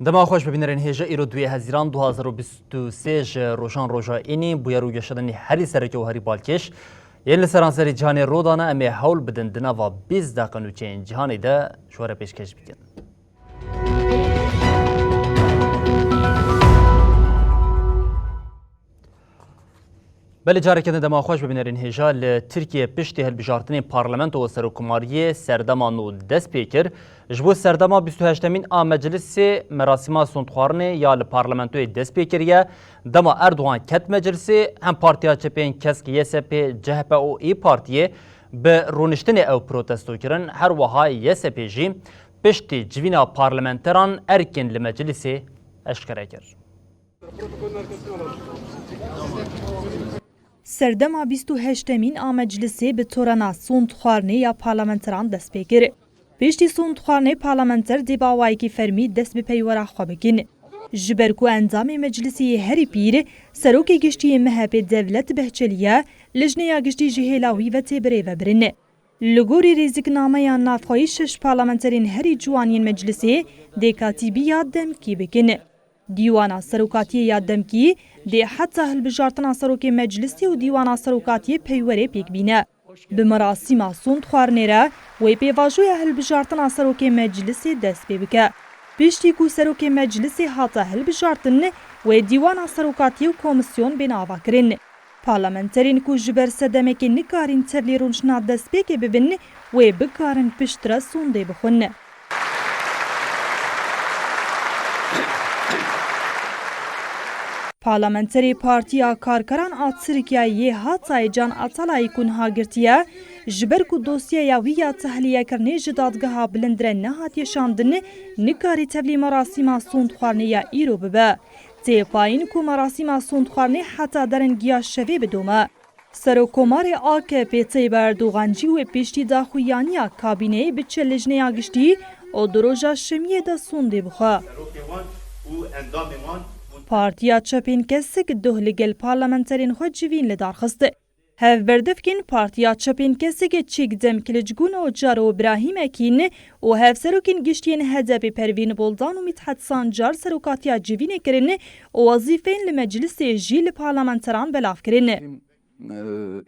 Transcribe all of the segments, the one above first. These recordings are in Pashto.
دما خوش ببینرین هیجا ایرو 2023 روشان روژا اینی بویا رو گشتنی هری سرکی و هری بالکش یعنی لسرانسری جهانی رودانه امی حول بدن دنا و 20 دقیقه نوچین جهانی ده شوره پیشکش بکن. بله جاری کردن دما خوش ببینرین هیجا لترکیه پشتی هلبجارتنی پارلمنت و سرکماری سردمانو دست پیکر جبو سردما 28مین آ مجلس مراسم سوندخوارنه یا لپارلمنتوی دست پیکریه دما اردوغان کت مجلسی هم پارتیا چپین کسک یسپ جهپ او ای پارتیه به رونشتن او پروتستو کرن هر وها یسپ جی پشتی جوینا پارلمنتران ارکن لمجلسی اشکره کرد. سردما 28مین آ مجلسی به تورنا سوندخوارنه یا پارلمنتران دست پیکر. پشتی سوندخوارنه پارلمنتر دیباوایی که فرمی دست به پیورا خواه بکن. جبرکو انزام مجلسی هری پیر سروک گشتی مهب دولت بهچلیه لجنه یا گشتی جهیلاوی و تبره و برنه. لگوری ریزک نامه یا نافخوایی شش پارلمنترین هری جوانین مجلسی دیکاتیبی یاد دمکی بکنه. دیوانا سروکاتی یاد دمکی دی حتی هلبجارتنا سروک مجلسی و دیوانا سروکاتی پیوره پیک بینه. به مراسم سوندخوارنه را وی پیواجوی هلبجارتنا سروک مجلسی دست پی بکه. پشتی کو سروک مجلسی حتی هلبجارتن و دیوانا سروکاتی و کمیسیون بناوا کرن. پارلمنترین کو جبر سدمه که نکارین تبلی رونشنا دست پی که ببین و بکارن پشت را سونده بخونه. پارلمنتری پارتیا کارکران آتسرکیایی هاتای جان آتالای کنها گرتیه جبر کو دوسیه یاویا تحلیه کرنه جدادگاه بلندره نهات یشاندن نکاری تبلی مراسم سوندخوارنه یا ایرو ببه. تی پایین کو مراسم سوندخوارنه حتی درن گیا شوی بدومه. سروکمار AKP طیب اردوغانجی و پیشتی داخویانی کابینه بچه لجنه آگشتی او دروژا شمیه دا سونده بخواه. پارتیا چپین کسک دهلگل پارلمنترین خود جوین لدار خسته. هف بردفکین پارتیا چپین کسک چیک دم کلجگون و جار و ابراهیم اکین و هف سروکین گشتین هدب پروین بولدان و متحد سانجار سروکاتیا جوین کرن و وظیفین لمجلس جیل پارلمنتران بلاف کرن.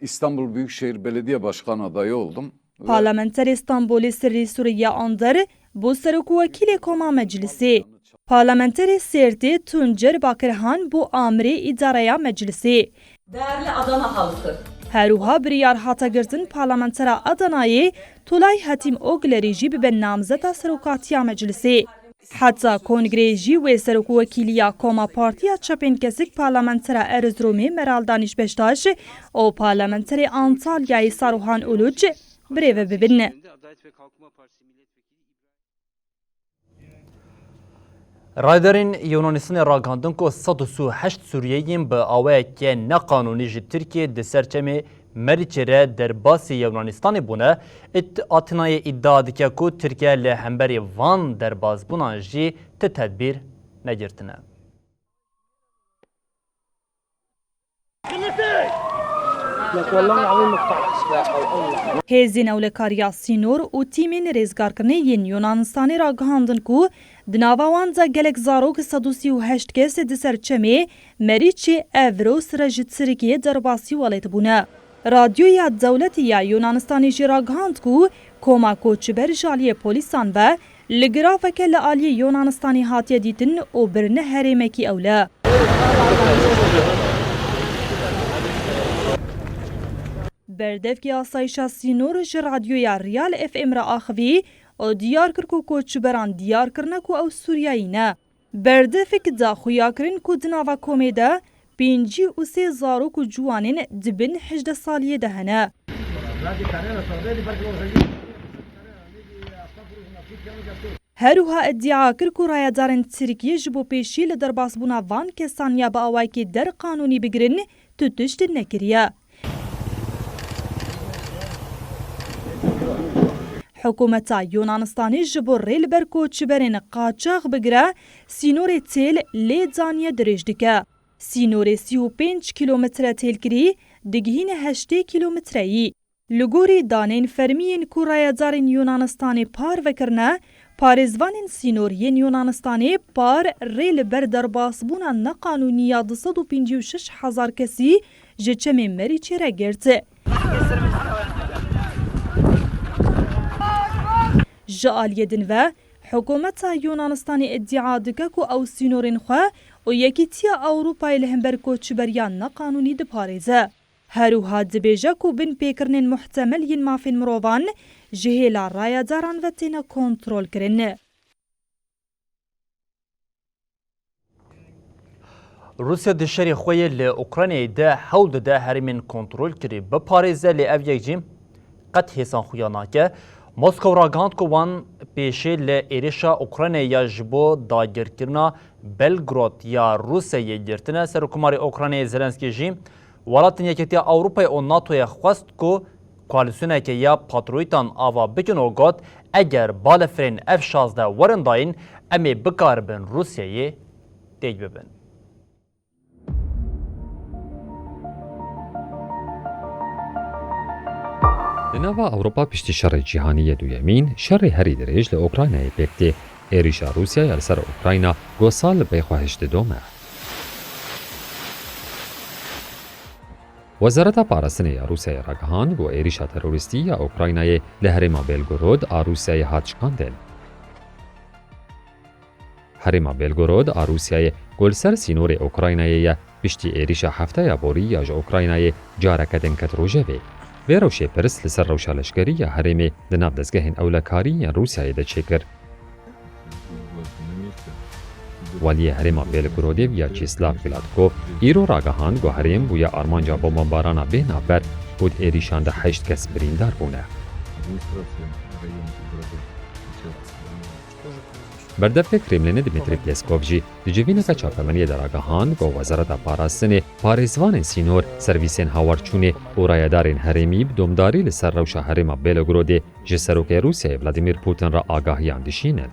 İstanbul Büyükşehir Belediye Başkanı adayı oldum. Parlamenter İstanbul Sırrı Suriye Andar bu sırrı vekili koma meclisi. Parlamenter Serti Tuncer Bakırhan bu amri idareye meclisi. Değerli Adana halkı. Heruha biriyar hata girtin parlamentera Adana'yı Tulay Hatim Ogleri be namzeta Sırrukatiya meclisi. Hatta kongreci ve Sırrıku vekiliya koma partiya çapin kesik parlamentera Erzurumi Meral Daniş Beştaş o parlamenteri Antalya'yı Saruhan Uluç breve bibinne. رایدرین یونانستان راگاندن که 138 سوریه‌یین به آوای که نقانونی جی ترکیه دسرچمی مریچره در باسی یونانستان بونه اتنای ادعا دکه که ترکیه لهمبری وان در باز بونان جی تدبیر نگرتنه. هزین اولکاریا سینور و تیمین ریزگارکرنه ین یونانستانی را گهاندن کو دناوان دا گلک زاروک 138 کس دسرچمی مریچی اوروس رجت سرکیه درباسی والیت بونه. رادیویا دولتی یا یونانستانی جی را گهاند کو کما کوچبر جالی پولیسان و لگرافک لعالی یونانستانی هاتیه دیتن و برنه هریمکی اوله. بردفکی آسایشا سینور جی رادیویا ریال FM را آخوی او دیار کر کو کوچبران دیار کرنه کو او سوریایی نه. بردفک دا خویا کرن کو دناوا کومیده پینجی و سه زارو کو جوانین دبن 18 سالیه دهنه. هروها ادعا کر کو رایدارن ترکیه جبو پیشی لدر باسبونا وان کسانیا با آوائی که در قانونی بگرن تتشت نکریه. حکومتا یونانستانی جبور ریل بر کوچبرین قاچاق بگره سینور تیل لی زانیه درش دکه. سینور 35 کیلومتر تیل کری دگهین 8 کیلومتری. لگوری دانین فرمین کو رایدارین یونانستانی پار وکرنه پارێزوانên سینۆریên Yunanistanê par rê li ber derbasbûna neqanûniya 256,000 kesî ji çemên Meriçê re girti. Ji aliyê din ve Hikûmeta Yunanistanê iddia dike ku ew sînorên xwe û Yekîtiya Ewropayê li hember koçberiya neqanûnî diparêze. Herûha dibêje ku bin pêkirinên muhtemel yên mafên mirovan ji hêla rayedaran ve têne kontrolkirin. روسیا di şerê xwe yê li Ukraynayê de hewl dide herêmên kontrolkirî biparêze lê ev yek jî qet hêsan xuya nake. Moskow ragihand ku wan pêşê li êrişa Ukraynayê ya ji bo dagirkirina Belgrod ya Rusyayê girtine. Serokkomarê Ukraynayê Zelenskî jî welatên Yekîtiya Ewropayê û NATOyê xwest ku koalîsyoneke ya patroîtan ava bikin û got eger balefirên F-16 werin dayîn em ê bikaribin Rusyayê têk bibin. Li nava Ewropa piştî şerê cîhaniyê duyemîn, şerê herî dirêj li Ukraynayê pêk tê. Êrişa Rûsyaya li ser Ukrayna got sal li pê xwe heştidom e. Wezareta Parastinê ya Rûsyayê ragihand got êrişa terorîstî ya Ukraynayê li herêma Belgorod a Rûsyayê hat şikandin. Herêma Belgorod a Rûsyayê got li ser sînorê Ukraynayê ye piştî êrişa hefteya borî ya ji Ukraynayê careke din ket rojevê. Vê rewşê pirs li ser rewşa leşkerî ya herêmê di nav dezgehên ewlekarî yên Rûsyayê de çêkir. Waliyê herêma Belgorodê ya Çîslav Filatkov îro ragihand got herêm bûye armanca bombarana bê navber û di êrîşan de 8 kes birîndar bûne. Berdevke Kremlinê Dmitry Peskov jî di civîneka çapemeniyê de ragihand got Wezareta Parastinê parêzvanên sînor, servîsên hawarçûnê û rayedarên herêmî bi domdarî li ser rewşa herêma Belgorodê ji serokê Rûsyayê Vladimir Putin re agahiyan dişînin.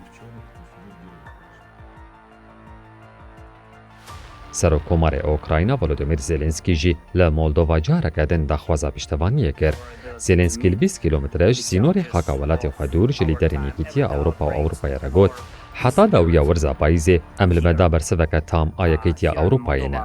Serokkomarê Ukrayna Volodymyr Zelenskî jî li Moldova careke din daxwaza piştevaniyê kir. Zelenskî li 20 kilometre ji sînorê xaka welatê xwe dûr ji lîderên Yekîtiya Ewropa û Ewropayê re got, heta dawiya werza payîzê em li me da bersiveke tam a Yekîtiya Ewropayê ne.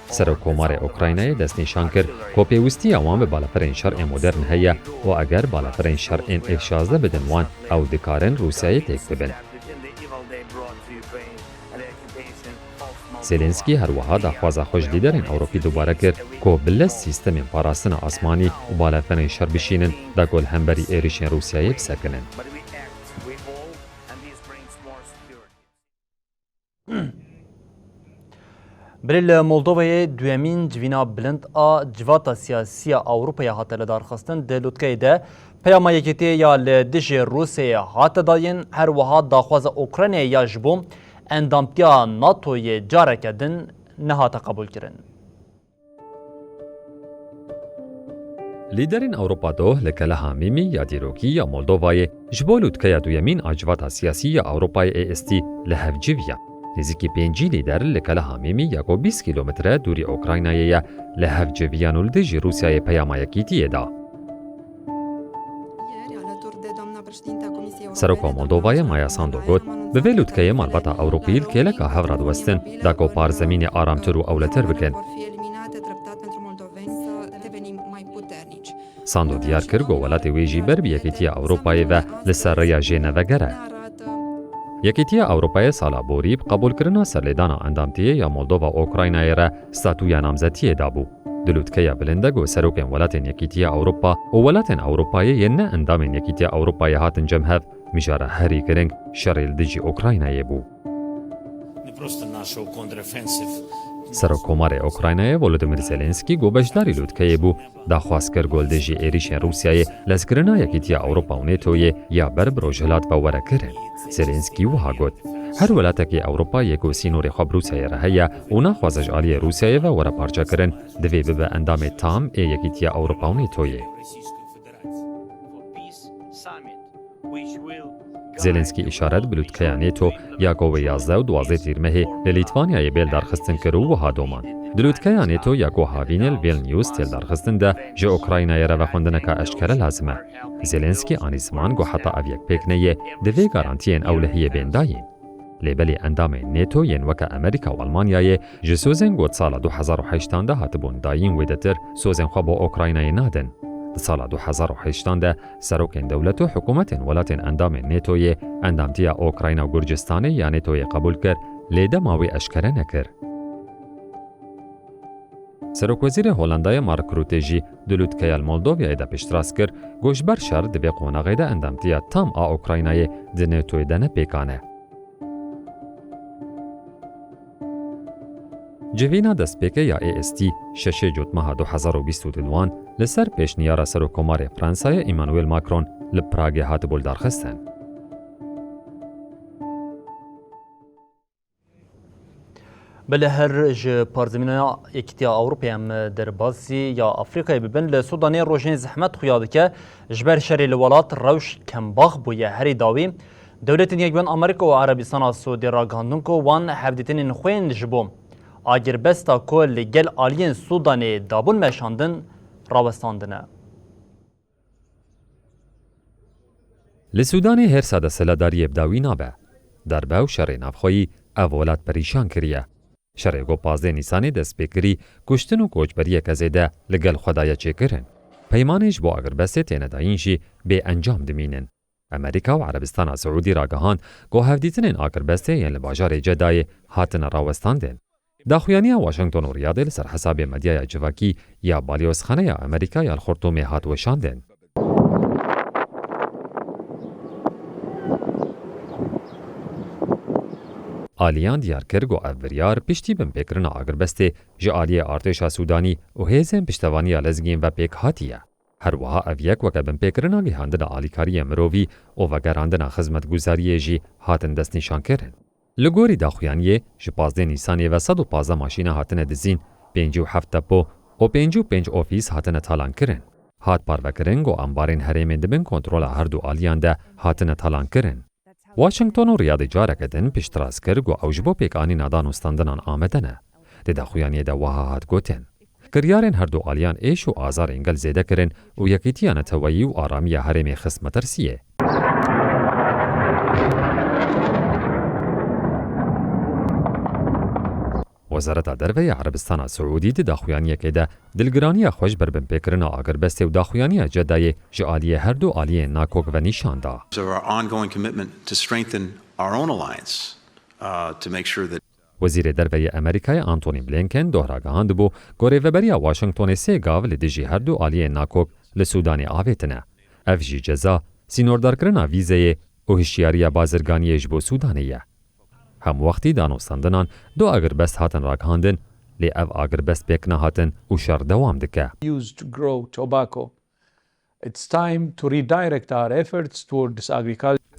Serokkomarê Ukraynayê destnîşan kir ku pêwîstiya wan bi balafirên şerê modern heye û eger balafirên şerên F-16 bidin wan ew dikarin Rûsyayê têk bibin. Zelenskî her wiha daxwaza xwe ji lîderên Ewropî dubare kir ku bi lez sîstemên parastina asmanî û balafirên şer bişînin da ku li hemberî êrişên Rûsyayê bisekinin. Birê li Moldovayê duyemîn civîna bilind a civata siyasî ya Ewropayê hate lidarxistin di Lûtkeyê de peyama Yekîtiyê ya li dijî Rûsyayê hate dayîn her wiha daxwaza Ukraynayê ya ji bo endamtiya NATOyê careke din nehate qebûlkirin. Lîderên Ewropa doh li keleha mîmî ya dîrokî ya Moldovayê ji bo Lûtkeya duyemîn a civata siyasî ya Ewropayê êstî li hev civiya. Nêzîkî pêncî lîder li keleha mîmî ya ku 20 kilometre dûrî Ukraynayê ye li hev civiyan û li dijî Rûsyayê peyama Yekîtiyê da. Seroka Moldovayê Maya Sandu got, bi vê Lûtkeyê malbata Ewropî li kêleka hev radwestin da ku parzemînê aramtir û ewletir bikin. Sandu diyar kir ku welatê wê jî ber bi Yekîtiya Ewropayê ve li ser rêya Jênevegere. Yekîtiya Ewropayê sala borî bi qebûlkirina serlêdana endamtiyê ya Moldova Ukraynayê re statûya namzetiyê dabû. Di Lûtkeya bilind de got serokên welatên Yekîtiya Ewropa û welatên Ewropayê yên ne endamên Yekîtiya Ewropayê hatin cemhev mijara herî giring şerê li dijî Ukraynayê bû. Serokkomarê Ukraynayê Volodymyr Zelenskî got beşdarî Lûtkeyê bû, daxwaz kir ku li dijî êrişên Rûsyayê lezkirina Yekîtiya Ewropa û NATOyê ya ber bi rojhilat ve were kirin. Zelenskî wiha got, her welatekî Ewropayê ku sînorê xwe bi Rûsyayê re heye û naxwaze ji aliyê Rûsyayê ve were parçekirin, divê bibe endamê tam ê Yekîtiya Ewropa û NATOyê. زلنسکی اشارت بلوتکیا نیتو یاکو 11 و 12 تیرمه للیتوانیا بیل درخستن کرو و هادومان. دلوتکیا نیتو یاکو هاوینل ویلنیوس تل درخستن ده جه اوکراینای را وخوندنکا اشکره لازمه. زلنسکی آنیزمان گو حتی اویک پیکنه دوی گارانتین اولهیه بینداین. لیبلی اندام نیتو ین وکا امریکا و آلمانیای جسوزن گوت سال 2008 ده هاتبون داین ویدتر سوزن خواه با اوکراینای نادن. سال 2008 ده سروکن دولت و حکومت ولات اندام نیتوی اندامتیا اوکراین و گرجستان یا نیتوی قبول کرد لیده ماوی اشکره نکر. سروک وزیر هولندای مارک روته جی دلوتکیا المولدوویای ده پشتراس کرد گوشبر شر دوی قوناغی ده اندامتیا تام آ اوکراینای ده نیتوی ده نپیکانه. جوینا دستپیکه یا AST 6 جوت ماه 2022 لسر پیشنیار سروکومار فرانسای ایمانوئل ماکرون لپراگ هاتبول درخستن. بله هر ج پارزمینیا یکتیا اوروپی هم در بازی یا افریقای ببن لسودانی روشن زحمت خویاده که جبر شری لولات روش کمباغ بویه هری داوی دولت یکبن آمریکا و عربستان سعودی را گاندون که وان حفدتین نخوین جبوم آگر بستا که لگل آلین سودانی دابون مشاندن راوستاندنه. لسودانی هر ساده سلاداری ابداوی نابه. در باو شر نافخویی اولاد پریشان کریه. شر گو 15 نیسانی دست بکری کشتن و کوچبری کزیده لگل خدای چه کرن. پیمانش با اگر بسته تینه داینشی به انجام دمینن. امریکا و عربستان سعودی راگهان گو هفدیتنین آگر بسته ین لباجار جدای هاتن راوستاندن. داخویانی واشنگتن و ریاض سر حساب مدیای جواکی یا بالیوسخانه امریکا یا الخرطوم هات وشاندن. آلیان دیار کرد و اوریار پشتی بم پیکرن آگربسته جه آلی ارتش سودانی و هیزن پشتوانی لزگین و پیک هاتیه. هر وها اویک وکه بم پیکرن آگهاندن آلیکاری مروی و وگراندن خدمتگزاری جی هاتن دست نشان کرن. لگوری داخویانیه جه 15 نیسانیه و 115 ماشینه هاتن دزین 57 تپو و 55 اوفیس هاتن تالان کرن. هات پاروکرنگ و انبارین هریمن دبن کنترول هر دو آلیان ده هاتن تالان کرن. واشنگتن و ریاض جارکدن پشتراز کرد و اوجبو پیکانی نادان استاندنان آمدنه. ده داخویانیه ده وها هات گوتن. کریارن هر دو آلیان ایش و آزار انگل زیده کرن و یکیتیان توایی و آرامی هرم خصم ترسیه. وزارت دروی عربستان سعودی ده داخویانیه که ده دلگرانی خوش بر بم پیکرنا آگربسته و داخویانی جدای جعالیه هر دو آلیه ناکوک و نشان دا. وزیر دروی امریکای آنتونی بلینکن دوهراگاهاند بو گوره وبری واشنگتن سه گاو لدیجی هر دو آلیه ناکوک لسودانی آویتنه. اف جی جزا سینوردار کرنا ویزه و هشیاری بازرگانیش بو سودانیه. هم وقتی دانوستاندنان دو آگربست هاتن راگهاندن لی او آگربست پیکنا هاتن و شر دوام دکه.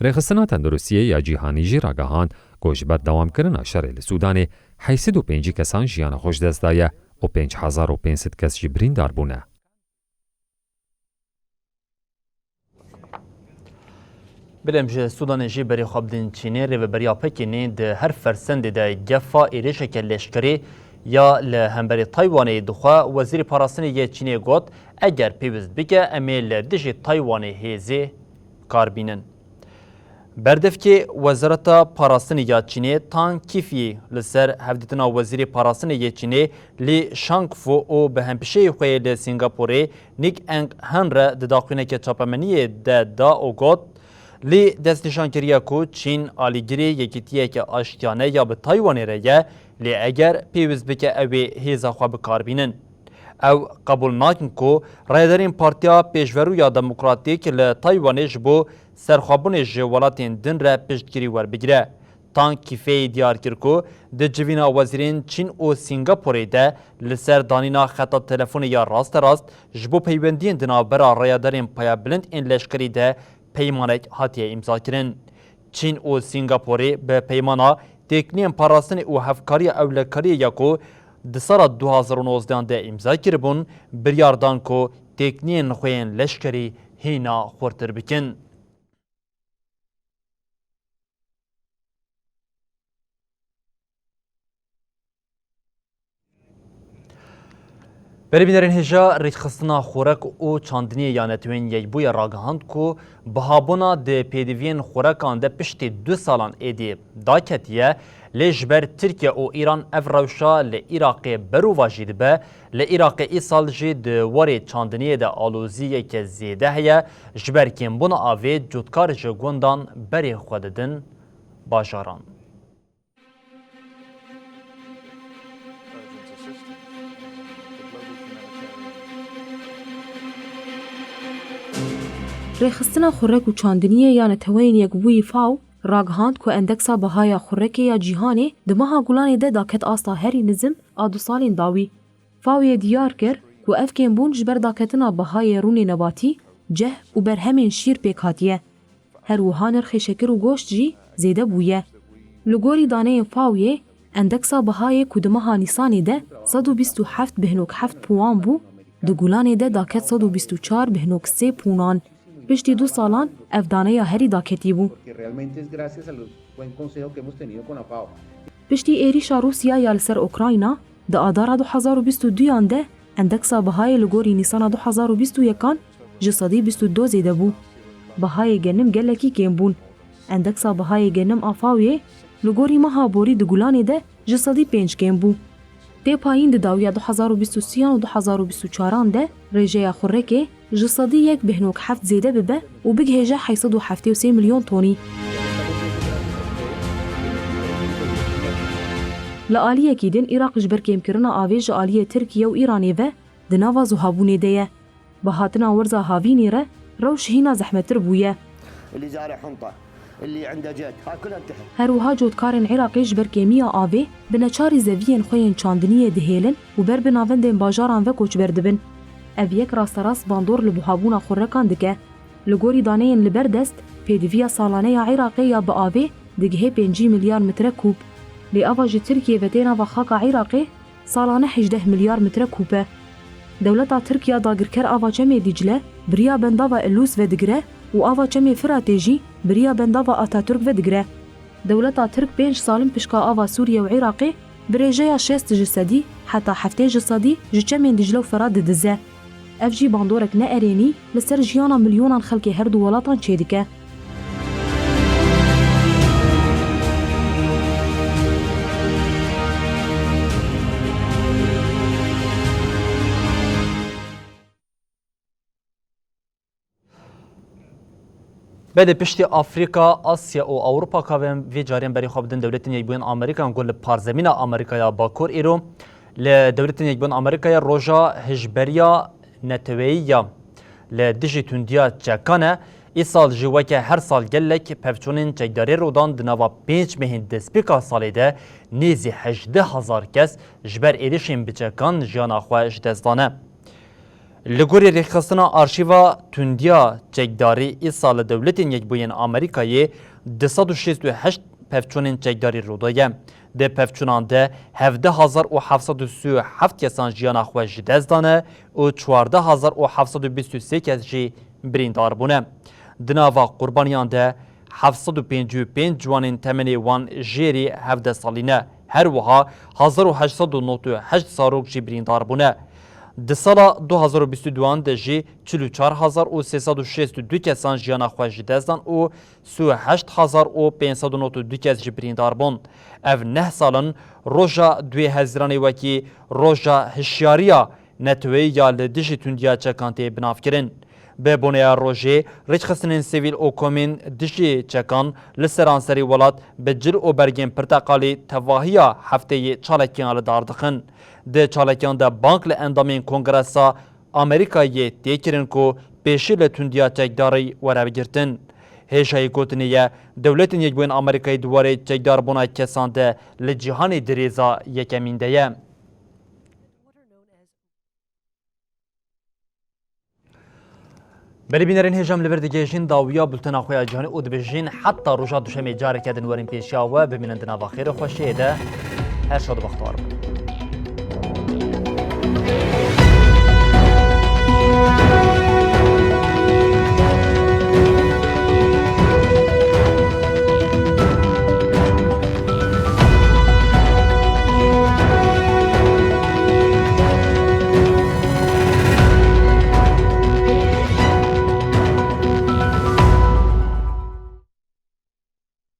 رخصتنا تندرسیه یا جیهانی جی راگهان گوشبت دوام کرنا شر لسودان 85 کسان جیان خوش دست دایه و 5500 کس جبرین دار بونه. بلمج سودان جی بری خابدین چینی ری و بریا پکینی ده هر فرسند ده گفا ایریش که لشکری یا لهمبری تایوانی دخوا وزیر پاراستنی یه چینی گوت اگر پیوست بگه امیل دجی تایوانی هیزی کاربینن. بردف که وزارت پاراستنی یا چینی تان کیفی لسر هفدیتنا وزیر پاراستنی یه چینی لی شانگ فو او به همپشه خوی لی سینگاپوری نیک انگ هنر ده داخوینه که چاپمنی ده دا او گوت لی دست نشان کریه که چین آلیگیری یکیتیه که آشتیانه یا به تایوانی ریه لی اگر پیوز بکه اوی هیزا خواه بکار بینن. او قبول ناکن که رایدارین پارتیا پیشورو یا دموکراتیک لی تایوانیش بو سرخوابونیش ولاتین دن را پشتگیری ور بگیره. تان کیفه دیار کر که ده جوینا وزیرین چین و سینگاپوری ده لسر دانینا خطا تلفون یا راست جبو پیوندین دنا برا رایدارین پایا بلند این لشکری ده پیمانک هاتیه امضا کرن. چین و سینگاپوری به پیمانا تکنین پاراستن و هفکاری اولکاری یکو دسال 2019 ده امضا کربون بریاردان کو تکنین خوین لشکری هینا خورتر بکن. بینرین هجا ریخستنا خورک و چاندنی یانتوین یک بوی راگهاند کو بهابونا ده پیدوین خورکان ده پشت 2 سالان ایدی داکتیه لجبر ترکیه و ایران اف روشا لعراق برو واجید به لعراق ای سال جی ده وری چاندنی ده آلوزیه که زیده هیه جبر کم بونا آوی جودکار جگوندان بری خوددن باجاران. ریخستنا خورک و چاندنیه یا نتوین یک بوی فاو راگهاند که اندکسا بهای خورکی یا جیهانی دماها گولانی ده داکت آستا هری نظم آدو سالین داوی. فاوی دیار کر که اف کمبون جبر داکتنا بهای رونی نباتی جه و بر همین شیر پیکاتیه. هر وها نرخ شکر و گوشت جی زیده بویه. لگوری دانه فاویه اندکسا بهای که دماها نیسانی ده 127 بهنوک 7 پوان بو دو گولانی ده داکت 124 بهنوک 3 پونان. پشتی 2 سالان افدانه یا هری داکتی بو. پشتی ایریشا روسیا یا لسر اوکراینا ده آدارا 2022 ده اندکسا بهای لگوری نیسانا 2021 جسادی 22 زیده بو. بهای گنم گلکی کم بون. اندکسا بهای گنم آفاویه لگوری مها بوری دگولانی ده جسادی 5 کم بو. ده پایین ده داویا 2023 و 2024 ده رجای خورکه جسادی 1 بهنوک 7 زیده ببه و بگهجه 873 میلیون تونی. لآلیه کی دن عراق جبر کم کرنا آویج آلیه ترکیه و ایرانی و دناوا زهابونه دیه. بهاتنا ورزا هاوینی ره روش هینا زحمتر بویه. اللي زارع حنطه اللي عنده جد ها كلها انتهت. هروها جودکارن عراقی جبر کمیا آوی بنچاری زوین خوین چاندنیه دهیلن و بر بناوندن باجاران و کوچ بردبن. اویک راستراس باندور لبوهابونا خورکان دکه. لگوری دانین لبردست پیدویا سالانه عراقی یا با آوی دگه 5 میلیارد متر کوب. لی آواج ترکیه و دینا و خاک عراقی سالانه 18 میلیارد متر کوبه. دولت ترکیه داگرکر آواجم دیجله بریا بنداوا الوس و دگره و آواجم فراتیجی بریا بنداوا آتاتورک و دگره. دولت ترک 5 سالم پشکا آوا سوریه و عراقی بريجيا 6 جسدي حتى 7 جسدي جتشمين دجلو فراد دزه. افجي باندورك نأريني لسر جيانا مليونا خلقي هردو ولاتان چيدكه. بعد پشتی آفریقا، آسیا و اروپا کابم وی جاریم بری خواب دن دولتین یک بین آمریکا انگول پارزمین آمریکا یا باکور ایرو لدولتین یک بین آمریکا یا روژا هجبریا نتوییا لدیجی تندیا چکانه ای سال جوا که هر سال گلک پفچونین چکداری رودان دنوا 5 مهین دسپیکا سالی ده نیزی 18,000 کس جبر ایریشین بچکان جانا خواهش دستانه. لگوری ریخستنا آرشیوا تندیا چکداری ای سال دولتین یک بوین آمریکایی 268 پفچونین چکداری رودایه. ده پفچونان ده 17,737 کسان جیانا خوش دزدانه و 14,723 کس جی بریندار بونه. دناوا قربانیان ده 755 جوانین تمنی وان جیری 17 سالینه. هر وها 1898 ساروک جی بریندار بونه. د سالا 2022 ده جی 44,362 کسان جیانا خوش دزدان و 38,592 کس جی بریندار بون. او 9 سالن روژا 2 هزرانی وکی روژا هشیاریا نتوی یا لدیجی تندیا چکانتی بناف کرن. به بونیا روژه ریچ خستنین سیویل او کومین دیجی چکان لسرانسری ولات به جل او برگین پرتقالی تواهیا هفته چالکیان لداردخن. ده چالکیان ده بانک لاندامین کنگرسا آمریکایی تیکرین کو پیشی لتندیا چکداری وره بگرتن. هیشای گوتنیه دولتین یک بوین آمریکایی دواره چکدار بونا کسان ده لجیهانی دریزا یکمین ده. بلی بینرین هجام لبردگیجین داویا بلتن آخوی جهانی او دبیجین حتی روژا دوشمی جاره کدن ورین پیشیا و ببینندنا و خیر خوشیده هر شاد بختار.